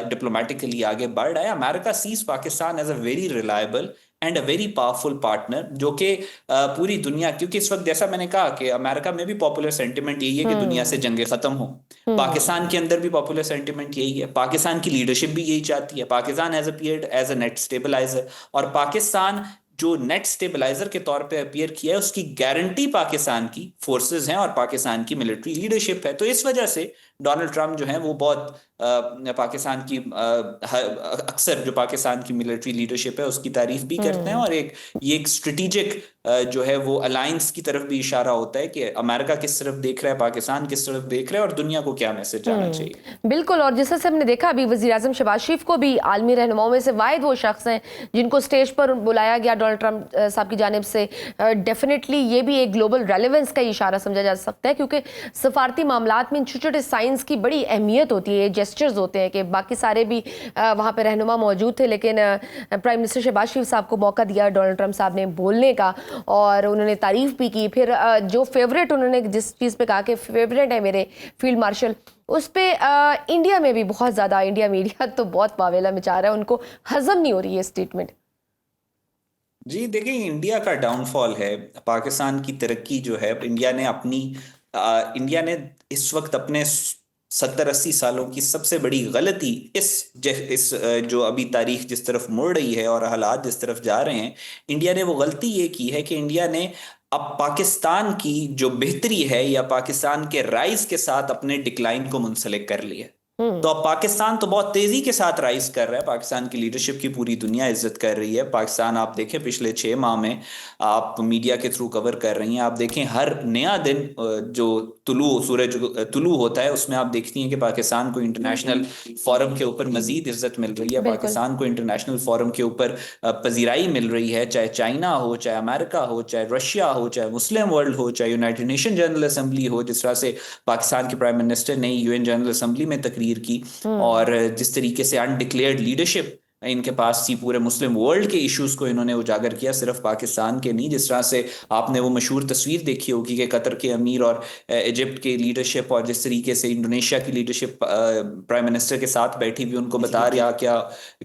Speaker 3: डिप्लोमेटिकली आगे बढ़ रहा है, America sees Pakistan as a very reliable and a very powerful partner, जो कि पूरी दुनिया, क्योंकि इस वक्त जैसा मैंने कहा कि अमेरिका में भी पॉपुलर सेंटिमेंट यही है कि दुनिया से जंगें खत्म हो, पाकिस्तान के अंदर भी पॉपुलर सेंटिमेंट यही है, पाकिस्तान की लीडरशिप भी यही चाहती है, Pakistan has appeared as a net stabiliser, और पाकिस्तान जो नेट स्टेबलाइजर के तौर पे अपीयर किया है उसकी गारंटी पाकिस्तान की फोर्सेस हैं और पाकिस्तान की मिलिट्री लीडरशिप है। तो इस वजह से डोनाल्ड ट्रंप जो है वो बहुत पाकिस्तान की अक्सर जो पाकिस्तान की मिलिट्री लीडरशिप है उसकी तारीफ भी करते हैं, और ये एक स्ट्रेटेजिक जो है वो अलायंस की तरफ भी इशारा होता है कि अमेरिका किस तरफ देख रहा है, पाकिस्तान किस तरफ देख रहा है, और दुनिया को क्या मैसेज जाना चाहिए।
Speaker 1: बिल्कुल। और जैसे से हमने देखा अभी वज़ीर आज़म शहबाज शरीफ को भी आलमी रहनुमाओं में से वाहिद वो शख्स हैं जिनको स्टेज पर बुलाया गया डोनाल्ड ट्रंप साहब की जानिब से। डेफिनेटली ये भी एक ग्लोबल रेलेवेंस का इशारा समझा जा सकता है, क्योंकि सफारती मामलात में इन छोटे छोटे साइंस की बड़ी अहमियत होती है, जेस्चर्स होते हैं कि बाकी सारे भी वहाँ पर रहनुमा मौजूद थे, लेकिन प्राइम मिनिस्टर शहबाज शरीफ साहब को मौका दिया डोनाल्ड ट्रंप साहब ने बोलने का, और उन्होंने तारीफ भी की। फिर जो फेवरेट उन्होंने जिस चीज़ पे कहा कि फेवरेट है मेरे फील्ड मार्शल, उस पे इंडिया में भी बहुत ज़्यादा, इंडिया मीडिया तो बहुत वावेला मचा रहा है, उनको हजम नहीं हो रही है स्टेटमेंट।
Speaker 3: जी देखिए, इंडिया का डाउनफॉल है, पाकिस्तान की तरक्की जो है, इंडिया ने इस वक्त अपने 70-80 सालों की सबसे बड़ी गलती इस जो अभी तारीख जिस तरफ मुड़ रही है और हालात जिस तरफ जा रहे हैं, इंडिया ने वो गलती ये की है कि इंडिया ने अब पाकिस्तान की जो बेहतरी है या पाकिस्तान के राइज के साथ अपने डिक्लाइन को मुंसलिक कर लिया। तो अब पाकिस्तान तो बहुत तेजी के साथ राइज कर रहा है, पाकिस्तान की लीडरशिप की पूरी दुनिया इज्जत कर रही है। पाकिस्तान आप देखें पिछले 6 माह में, आप मीडिया के थ्रू कवर कर रही हैं, आप देखें हर नया दिन जो सूरज तुलू होता है उसमें आप देखती हैं कि पाकिस्तान को इंटरनेशनल फोरम के ऊपर मजीद इज्जत मिल रही है, पाकिस्तान को इंटरनेशनल फोरम के ऊपर पजीराई मिल रही है, चाहे चाइना हो, चाहे अमेरिका हो, चाहे रशिया हो, चाहे मुस्लिम वर्ल्ड हो, चाहे यूनाइटेड नेशन जनरल असेंबली हो, जिस तरह से पाकिस्तान के प्राइम मिनिस्टर ने यूएन जनरल असेंबली में तकरीर की, और जिस तरीके से अनडिक्लेयर्ड लीडरशिप इनके पास थी, पूरे मुस्लिम वर्ल्ड के इश्यूज को इन्होंने उजागर किया, सिर्फ पाकिस्तान के नहीं। जिस तरह से आपने वो मशहूर तस्वीर देखी होगी कि कतर के अमीर और इजिप्ट के लीडरशिप, और जिस तरीके से इंडोनेशिया की लीडरशिप प्राइम मिनिस्टर के साथ बैठी हुई उनको बता रहा क्या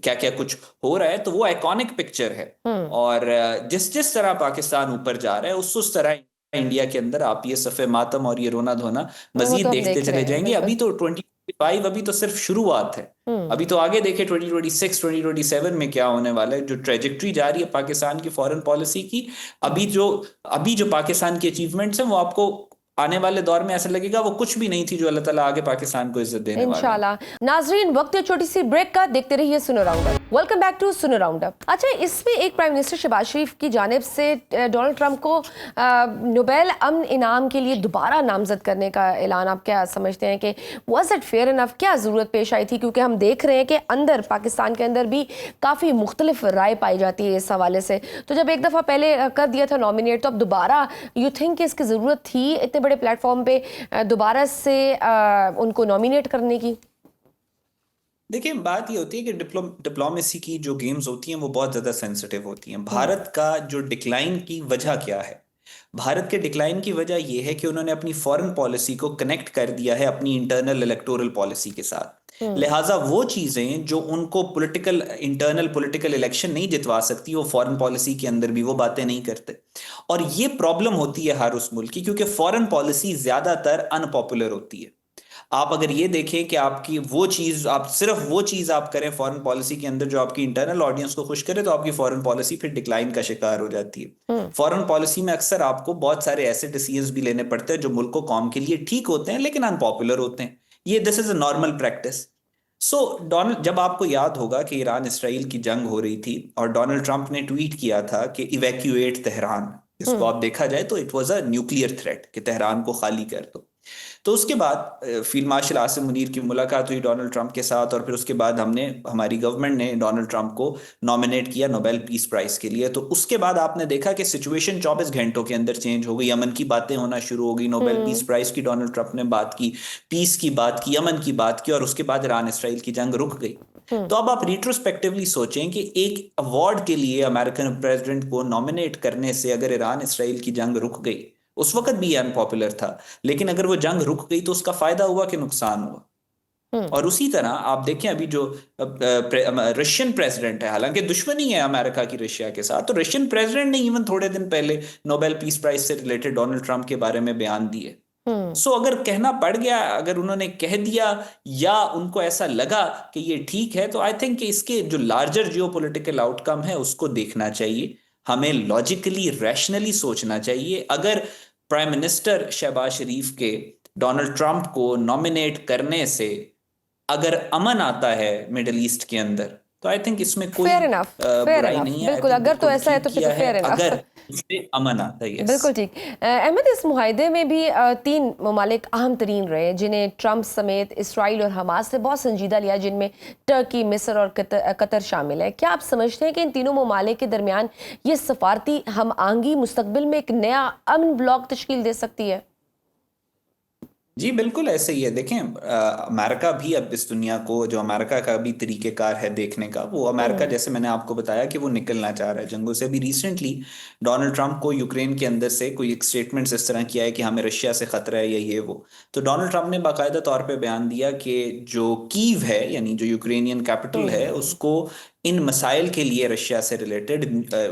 Speaker 3: क्या कुछ हो रहा है, तो वो आइकॉनिक पिक्चर है। और जिस जिस तरह पाकिस्तान ऊपर जा रहा है उस तरह इंडिया के अंदर आप ये सफ़े मातम और ये रोना धोना मजीद देखते चले जाएंगे। अभी तो 2025 अभी तो सिर्फ शुरुआत है, अभी तो आगे देखे 2026 2027 में क्या होने वाला है। जो ट्रेजेक्ट्री जा रही है पाकिस्तान की फॉरेन पॉलिसी की, अभी जो पाकिस्तान की अचीवमेंट्स हैं वो आपको आने वाले दौर में ऐसा लगेगा वो कुछ भी नहीं थी, जो अल्लाह ताला आगे पाकिस्तान को इज्जत देने वाला है।
Speaker 1: इंशाल्लाह। नाजरीन, वक्त है छोटी सी ब्रेक का, देखते रहिए सुनो राउंडअप। वेलकम बैक टू सुनो राउंडअप। अच्छा, इसमें एक प्राइम मिनिस्टर शहबाज शरीफ की जानिब से डोनाल्ड ट्रंप को नोबेल अमन इनाम के लिए दोबारा नामजद करने का ऐलान, आप क्या समझते हैं कि वाज इट फेयर इनफ, क्या ज़रूरत पेश आई थी? क्योंकि हम देख रहे हैं कि अंदर पाकिस्तान के अंदर भी काफ़ी मुख्तलिफ राय पाई जाती है इस हवाले से। तो जब एक दफ़ा पहले कर दिया था नॉमिनेट, तो अब दोबारा यू थिंक कि इसकी ज़रूरत थी इतने बड़े प्लेटफॉर्म पे दोबारा से उनको नॉमिनेट करने की?
Speaker 3: देखिए, बात ये होती है कि डिप्लोमेसी की जो गेम्स होती हैं वो बहुत ज़्यादा सेंसिटिव होती हैं। भारत का जो डिक्लाइन की वजह क्या है? भारत के डिक्लाइन की वजह यह है कि उन्होंने अपनी फॉरेन पॉलिसी को कनेक्ट कर दिया है अपनी इंटरनल इलेक्टोरल पॉलिसी के साथ। लिहाजा वो चीज़ें जो उनको इंटरनल पॉलिटिकल इलेक्शन नहीं जितवा सकती, वो फॉरेन पॉलिसी के अंदर भी वो बातें नहीं करते। और ये प्रॉब्लम होती है हर उस मुल्क की, क्योंकि फॉरेन पॉलिसी ज़्यादातर अनपॉपुलर होती है। आप अगर ये देखें कि आपकी सिर्फ वो चीज आप करें फॉरेन पॉलिसी के अंदर जो आपकी इंटरनल ऑडियंस को खुश करे, तो आपकी फॉरेन पॉलिसी फिर डिक्लाइन का शिकार हो जाती है। फॉरेन पॉलिसी में अक्सर आपको बहुत सारे ऐसे डिसीजंस भी लेने पड़ते हैं जो मुल्क को कौम के लिए ठीक होते हैं लेकिन अनपॉपुलर होते हैं। This is a normal practice. जब आपको याद होगा कि ईरान इसराइल की जंग हो रही थी और डोनाल्ड ट्रंप ने ट्वीट किया था कि इवैक्यूएट तेहरान, इसको आप देखा जाए तो it was a nuclear threat कि तेहरान को खाली कर दो। तो उसके बाद फील्ड मार्शल आसिम मुनीर की मुलाकात हुई डोनाल्ड ट्रंप के साथ, और फिर उसके बाद हमारी गवर्नमेंट ने डोनाल्ड ट्रंप को नॉमिनेट किया नोबेल पीस प्राइज के लिए। तो उसके बाद आपने देखा कि सिचुएशन 24 घंटों के अंदर चेंज हो गई, अमन की बातें होना शुरू हो गई, नोबेल पीस प्राइज की डोनाल्ड ट्रंप ने बात की, पीस की बात की, अमन की बात की, और उसके बाद ईरान इसराइल की जंग रुक गई। तो अब आप रिट्रोस्पेक्टिवली सोचें कि एक अवार्ड के लिए अमेरिकन प्रेसिडेंट को नॉमिनेट करने से अगर ईरान इसराइल की जंग रुक गई, उस वक्त भी अनपॉपुलर था, लेकिन अगर वो जंग रुक गई तो उसका फायदा हुआ कि नुकसान हुआ? और उसी तरह आप देखें अभी जो रशियन प्रेसिडेंट है, हालांकि दुश्मनी है अमेरिका की रशिया के साथ, तो रशियन प्रेसिडेंट ने इवन थोड़े दिन पहले नोबेल पीस प्राइज से रिलेटेड डोनाल्ड ट्रंप के बारे में बयान दिए। सो अगर कहना पड़ गया, अगर उन्होंने कह दिया या उनको ऐसा लगा कि ये ठीक है, तो आई थिंक कि इसके जो लार्जर जियोपॉलिटिकल आउटकम है उसको देखना चाहिए। हमें लॉजिकली रैशनली सोचना चाहिए। अगर प्राइम मिनिस्टर शहबाज शरीफ के डोनाल्ड ट्रंप को नॉमिनेट करने से अगर अमन आता है मिडिल ईस्ट के अंदर, तो आई थिंक इसमें कोई
Speaker 1: फेयर इनफ, फेयर
Speaker 3: बुराई
Speaker 1: इनफ,
Speaker 3: नहीं है।
Speaker 1: बिल्कुल, अगर तो ऐसा है तो फिर तो फेयर इनफ।
Speaker 3: अगर इससे अमन आता है।
Speaker 1: बिल्कुल ठीक। अहमद, इस मुआहदे में भी 3 ममालिक अहम तरीन रहे जिन्हें ट्रंप समेत इसराइल और हमास ने बहुत संजीदा लिया, जिनमें टर्की, मिस्र और कतर शामिल है। क्या आप समझते हैं कि इन तीनों ममालिक के दरमियान ये सफारती हम आहंगी मुस्तकबिल में एक नया अमन ब्लॉक तश्कील दे सकती है?
Speaker 3: जी बिल्कुल ऐसे ही है। देखें, अमेरिका भी अब इस दुनिया को, जो अमेरिका का भी तरीकेकार है देखने का, वो अमेरिका, जैसे मैंने आपको बताया कि वो निकलना चाह रहा है जंगों से। अभी रिसेंटली डोनाल्ड ट्रंप को यूक्रेन के अंदर से कोई एक स्टेटमेंट इस तरह किया है कि हमें रशिया से खतरा है या ये वो। तो डोनाल्ड ट्रंप ने बाकायदा तौर पे बयान दिया कि जो कीव है, यानी जो यूक्रेनियन कैपिटल है, उसको इन मसाइल के लिए रशिया से रिलेटेड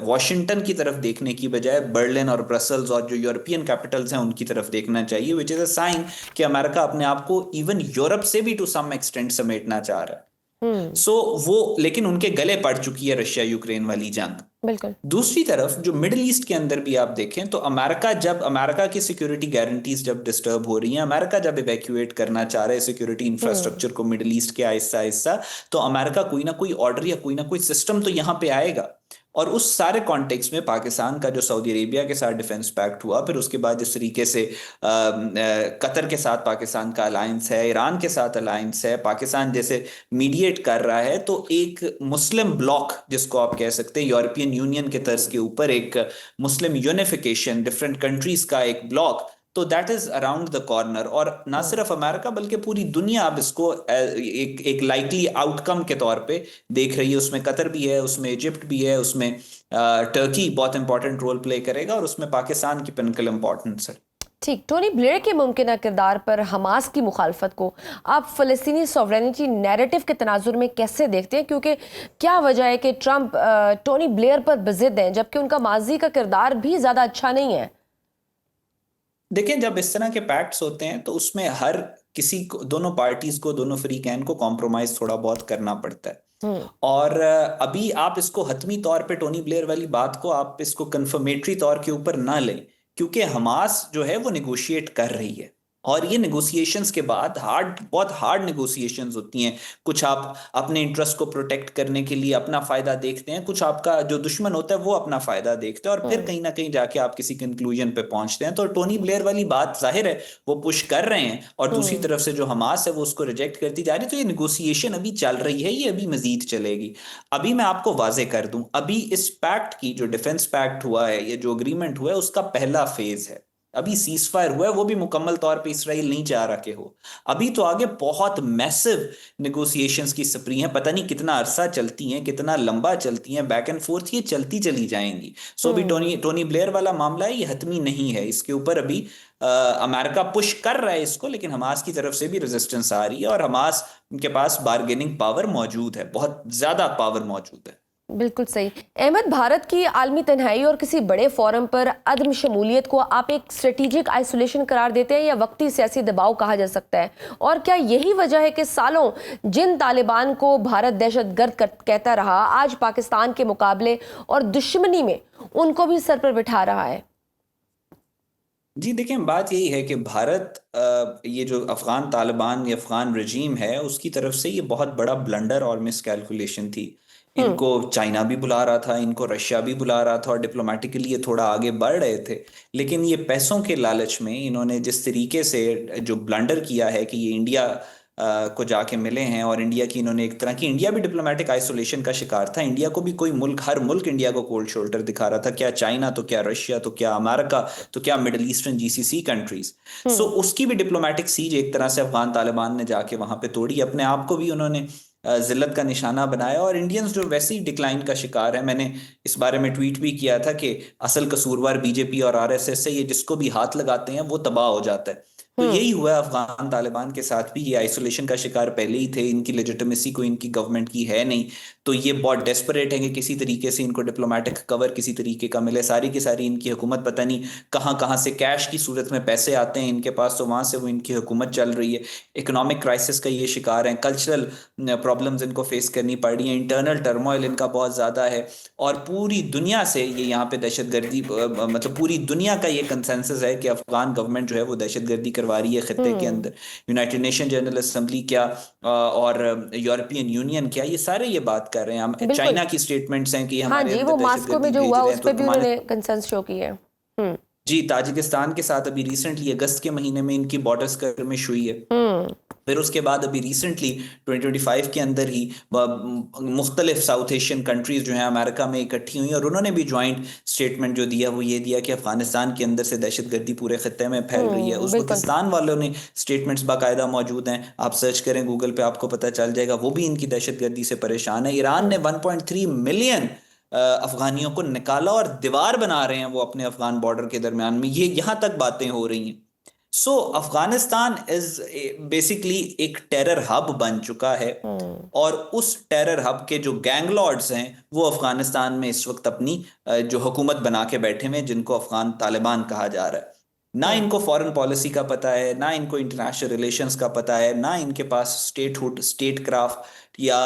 Speaker 3: वॉशिंगटन की तरफ देखने की बजाय बर्लिन और ब्रसल्स और जो यूरोपियन कैपिटल्स हैं उनकी तरफ देखना चाहिए, विच इज अ साइन कि अमेरिका अपने आप को इवन यूरोप से भी टू सम एक्सटेंट समेटना चाह रहा है। सो वो, लेकिन उनके गले पड़ चुकी है रशिया यूक्रेन वाली जंग।
Speaker 1: बिल्कुल।
Speaker 3: दूसरी तरफ जो मिडिल ईस्ट के अंदर भी आप देखें तो अमेरिका की सिक्योरिटी गारंटीज जब डिस्टर्ब हो रही हैं, अमेरिका जब इवैक्यूएट करना चाह रहा है सिक्योरिटी इंफ्रास्ट्रक्चर को मिडिल ईस्ट के आहिस्ता आहिस्ता, तो अमेरिका कोई ना कोई ऑर्डर या कोई ना कोई सिस्टम तो यहां पे आएगा। और उस सारे कॉन्टेक्स्ट में पाकिस्तान का जो सऊदी अरेबिया के साथ डिफेंस पैक्ट हुआ, फिर उसके बाद जिस तरीके से कतर के साथ पाकिस्तान का अलायंस है, ईरान के साथ अलायंस है, पाकिस्तान जैसे मीडिएट कर रहा है, तो एक मुस्लिम ब्लॉक जिसको आप कह सकते हैं यूरोपियन यूनियन के तर्ज के ऊपर एक मुस्लिम यूनिफिकेशन, डिफरेंट कंट्रीज का एक ब्लॉक, तो that is around the corner. और ना सिर्फ अमेरिका बल्कि पूरी दुनिया अब इसको एक लाइकली आउटकम के तौर पे देख रही है। उसमें कतर भी है, उसमें इजिप्ट भी है, उसमें टर्की बहुत इंपॉर्टेंट रोल प्ले करेगा, और उसमें पाकिस्तान की पिनकल इंपॉर्टेंस है।
Speaker 1: ठीक। टोनी ब्लेयर के मुमकिन किरदार पर हमास की मुखालफत को आप फ़लस्तीनी सॉवरेनिटी नैरेटिव के तनाजुर में कैसे देखते हैं? क्योंकि क्या वजह है कि ट्रंप टोनी ब्लेयर पर बज़िद हैं जबकि उनका माजी का किरदार भी ज़्यादा अच्छा नहीं है?
Speaker 3: देखें, जब इस तरह के पैक्ट्स होते हैं तो उसमें हर किसी को, दोनों पार्टीज को, दोनों फ्रीकैन को कॉम्प्रोमाइज थोड़ा बहुत करना पड़ता है। और अभी आप इसको हतमी तौर पे, टोनी ब्लेयर वाली बात को आप इसको कंफर्मेटरी तौर के ऊपर ना लें, क्योंकि हमास जो है वो निगोशिएट कर रही है, और ये निगोशिएशंस के बाद बहुत हार्ड निगोशिएशंस होती हैं। कुछ आप अपने इंटरेस्ट को प्रोटेक्ट करने के लिए अपना फायदा देखते हैं, कुछ आपका जो दुश्मन होता है वो अपना फायदा देखते हैं, और फिर कहीं ना कहीं जाके आप किसी कंक्लूजन पे पहुंचते हैं। तो टोनी ब्लेयर वाली बात जाहिर है वो पुश कर रहे हैं, और दूसरी तरफ से जो हमास है वो उसको रिजेक्ट करती जा रही है। तो ये निगोशिएशन अभी चल रही है, ये अभी मजीद चलेगी। अभी मैं आपको वाजे कर दूं, अभी इस पैक्ट की, जो डिफेंस पैक्ट हुआ है, ये जो अग्रीमेंट हुआ है, उसका पहला फेज है। अभी सीज फायर हुआ है, वो भी मुकम्मल तौर पे इसराइल नहीं चाह रहा कि हो। अभी तो आगे बहुत मैसिव नेगोशिएशंस की स्प्री है, पता नहीं कितना अरसा चलती हैं, कितना लंबा चलती हैं, बैक एंड फोर्थ ये चलती चली जाएंगी। सो अभी टोनी ब्लेयर वाला मामला है, ये हतमी नहीं है। इसके ऊपर अभी अमेरिका पुश कर रहा है इसको, लेकिन हमास की तरफ से भी रेजिस्टेंस आ रही है, और हमास के पास बार्गेनिंग पावर मौजूद है, बहुत ज्यादा पावर मौजूद है।
Speaker 1: बिल्कुल सही। अहमद, भारत की आलमी तन्हाई और किसी बड़े फोरम पर अदम शमूलियत को आप एक स्ट्रेटेजिक आइसोलेशन करार देते हैं या वक्ती सियासी दबाव कहा जा सकता है? और क्या यही वजह है कि सालों जिन तालिबान को भारत दहशतगर्द कहता रहा, आज पाकिस्तान के मुकाबले और दुश्मनी में उनको भी सर पर बिठा रहा है?
Speaker 3: जी देखें, बात यही है कि भारत ये जो अफगान तालिबान या अफगान रजीम है उसकी तरफ से ये बहुत बड़ा ब्लंडर और मिसकैलकुलेशन थी। इनको चाइना भी बुला रहा था, इनको रशिया भी बुला रहा था, और डिप्लोमेटिकली ये थोड़ा आगे बढ़ रहे थे, लेकिन ये पैसों के लालच में इन्होंने जिस तरीके से जो ब्लंडर किया है कि ये इंडिया को जाके मिले हैं, और इंडिया की इन्होंने एक तरह की, इंडिया भी डिप्लोमेटिक आइसोलेशन का शिकार था। इंडिया को भी कोई मुल्क, हर मुल्क इंडिया को कोल्ड शोल्डर दिखा रहा था, क्या चाइना, तो क्या रशिया, तो क्या अमेरिका, तो क्या मिडिल ईस्टर्न जीसीसी कंट्रीज। सो उसकी भी डिप्लोमेटिक सीज एक तरह से अफगान तालिबान ने जाके वहां पे तोड़ी, अपने आप को भी उन्होंने जिल्लत का निशाना बनाया, और इंडियंस जो वैसे ही डिक्लाइन का शिकार है। मैंने इस बारे में ट्वीट भी किया था कि असल कसूरवार बीजेपी और आरएसएस से, ये जिसको भी हाथ लगाते हैं वो तबाह हो जाता है। तो यही हुआ अफगान तालिबान के साथ भी। ये आइसोलेशन का शिकार पहले ही थे, इनकी लेजिटिमेसी को इनकी गवर्नमेंट की है नहीं, तो ये बहुत डेस्परेट है कि किसी तरीके से इनको डिप्लोमेटिक कवर किसी तरीके का मिले। सारी की सारी इनकी हुकूमत पता नहीं कहाँ कहाँ से कैश की सूरत में पैसे आते हैं इनके पास, तो वहां से वो इनकी हुकूमत चल रही है। इकोनॉमिक क्राइसिस का ये शिकार है, कल्चरल प्रॉब्लम्स इनको फेस करनी पड़ रही है, इंटरनल टर्मोइल इनका बहुत ज़्यादा है, और पूरी दुनिया से ये यहाँ पे दहशतगर्दी मतलब पूरी दुनिया का ये कंसेंसस है कि अफगान गवर्नमेंट जो है वो दहशतगर्दी करवा रही है खित्ते के अंदर। यूनाइटेड नेशन जनरल असेंबली क्या और यूरोपियन यूनियन क्या, ये सारे ये बात कर रहे हैं। हम चाइना की स्टेटमेंट्स हैं कि
Speaker 1: हाँ
Speaker 3: हमारे
Speaker 1: जी,
Speaker 3: अंदर
Speaker 1: वो मॉस्को में
Speaker 3: दहशतगर्दी
Speaker 1: जो
Speaker 3: भेज
Speaker 1: हुआ
Speaker 3: रहे
Speaker 1: उस
Speaker 3: हैं,
Speaker 1: पे
Speaker 3: तो
Speaker 1: भी
Speaker 3: तुम्हारे
Speaker 1: उन्होंने कंसर्न शो की है।
Speaker 3: जी, ताजिकिस्तान के साथ अभी रिसेंटली अगस्त के महीने में इनकी बॉर्डर स्कर्मिश हुई है। फिर उसके बाद अभी रिसेंटली 2025 के अंदर ही मुख्तलिफ साउथ एशियन कंट्रीज जो हैं अमेरिका में इकट्ठी हुई और उन्होंने भी ज्वाइंट स्टेटमेंट जो दिया वो ये दिया कि अफगानिस्तान के अंदर से दहशतगर्दी पूरे खत्ते में फैल रही है। उज़्बेकिस्तान वालों ने स्टेटमेंट्स बाकायदा मौजूद हैं, आप सर्च करें गूगल पे आपको पता चल जाएगा, वो भी इनकी दहशतगर्दी से परेशान है। ईरान ने 1.3 मिलियन अफगानियों को निकाला और दीवार बना रहे हैं वो अपने अफगान बॉर्डर के दरमियान में, ये यहां तक बातें हो रही हैं। सो अफगानिस्तान इज बेसिकली एक टेरर हब बन चुका है, और उस टेरर हब के जो गैंगलॉर्ड्स हैं वो अफगानिस्तान में इस वक्त अपनी जो हुकूमत बना के बैठे हुए हैं, जिनको अफगान तालिबान कहा जा रहा है। ना इनको फॉरेन पॉलिसी का पता है, ना इनको इंटरनेशनल रिलेशंस का पता है, ना इनके पास स्टेटहुड, स्टेट क्राफ्ट या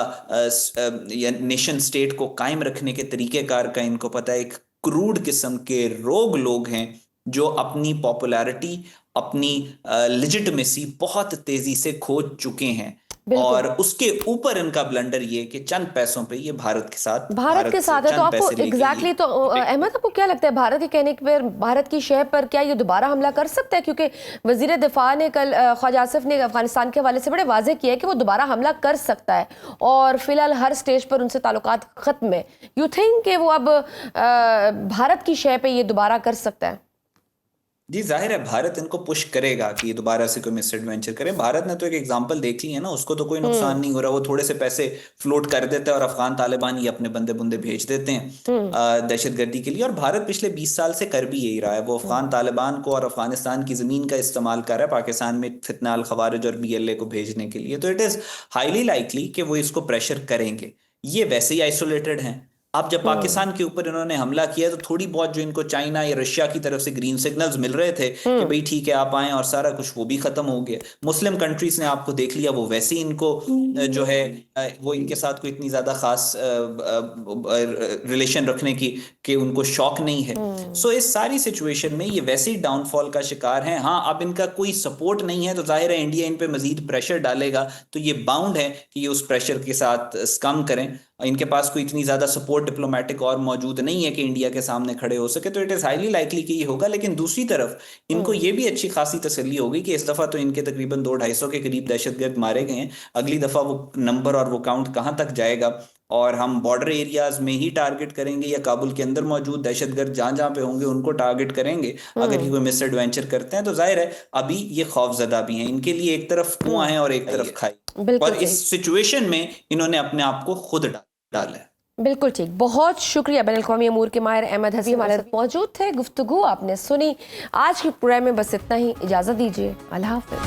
Speaker 3: नेशन स्टेट को कायम रखने के तरीकेकार का इनको पता है। एक क्रूड किस्म के रोग लोग हैं जो अपनी पॉपुलैरिटी, अपनी लेजिटिमेसी बहुत तेजी से खो चुके हैं, और उसके ऊपर इनका ब्लंडर ये कि चंद पैसों पे ये भारत के साथ
Speaker 1: है। तो आपको एग्जैक्टली तो अहमद, आपको क्या लगता है भारत के कहने पर भारत की शह पर क्या ये दोबारा हमला कर सकता है? क्योंकि वजीर दिफा ने कल ख्वाजा आसिफ ने अफगानिस्तान के हवाले से बड़े वाजे किया है कि वो दोबारा हमला कर सकता है, और फिलहाल हर स्टेज पर उनसे ताल्लुकात खत्म है। यू थिंक कि वो अब भारत की शह पे ये दोबारा कर सकता है?
Speaker 3: जी, जाहिर है भारत इनको पुश करेगा कि ये दोबारा से कोई मिस एडवेंचर करे। भारत ने तो एक एग्जांपल देख ली है ना, उसको तो कोई नुकसान नहीं हो रहा, वो थोड़े से पैसे फ्लोट कर देते हैं और अफगान तालिबान ही अपने बंदे बुंदे भेज देते हैं दहशतगर्दी के लिए। और भारत पिछले 20 साल से कर भी यही रहा है, वो अफगान तालिबान को और अफगानिस्तान की जमीन का इस्तेमाल कर रहा है पाकिस्तान में फितना अल खवारिज और BLA को भेजने के लिए। तो इट इज हाईली लाइकली कि वो इसको प्रेशर करेंगे। ये वैसे ही आइसोलेटेड हैं। अब जब पाकिस्तान के ऊपर इन्होंने हमला किया तो थोड़ी बहुत जो इनको चाइना या रशिया की तरफ से ग्रीन सिग्नल्स मिल रहे थे कि भाई ठीक है आप आए, और सारा कुछ वो भी खत्म हो गया। मुस्लिम कंट्रीज ने आपको देख लिया, वो वैसे ही इनको जो है वो इनके साथ कोई इतनी ज्यादा खास रिलेशन रखने की कि उनको शौक नहीं है। सो इस सारी सिचुएशन में ये वैसे ही डाउनफॉल का शिकार है। हाँ, अब इनका कोई सपोर्ट नहीं है तो जाहिर है इंडिया इन पे मजीद प्रेशर डालेगा, तो ये बाउंड है कि ये उस प्रेशर के साथ कम करें। इनके पास कोई इतनी ज्यादा सपोर्ट डिप्लोमेटिक और मौजूद नहीं है कि इंडिया के सामने खड़े हो सके, तो इट इज हाईली लाइकली कि ये होगा। लेकिन दूसरी तरफ इनको ये भी अच्छी खासी तसल्ली होगी कि इस दफा तो इनके तकरीबन 200-250 के करीब दहशतगर्द मारे गए हैं। अगली दफा वो नंबर और वो काउंट कहां तक जाएगा, और हम बॉर्डर एरियाज में ही टारगेट करेंगे या काबुल के अंदर मौजूद दहशतगर्द जहां जहां पे होंगे उनको टारगेट करेंगे अगर ये कोई मिस एडवेंचर करते हैं। तो जाहिर है अभी ये खौफजदा भी हैं, इनके लिए एक तरफ कुआं है और एक तरफ खाई, और इस सिचुएशन में इन्होंने अपने आप को खुद डाला है।
Speaker 1: बिल्कुल ठीक, बहुत शुक्रिया। बैनुल-अक़वामी अमूर के माहिर अहमद हसीब हमारे साथ मौजूद थे, गुफ्तगू आपने सुनी। आज के प्रोग्राम में बस इतना ही, इजाज़त दीजिए, अल्लाह हाफ़िज़।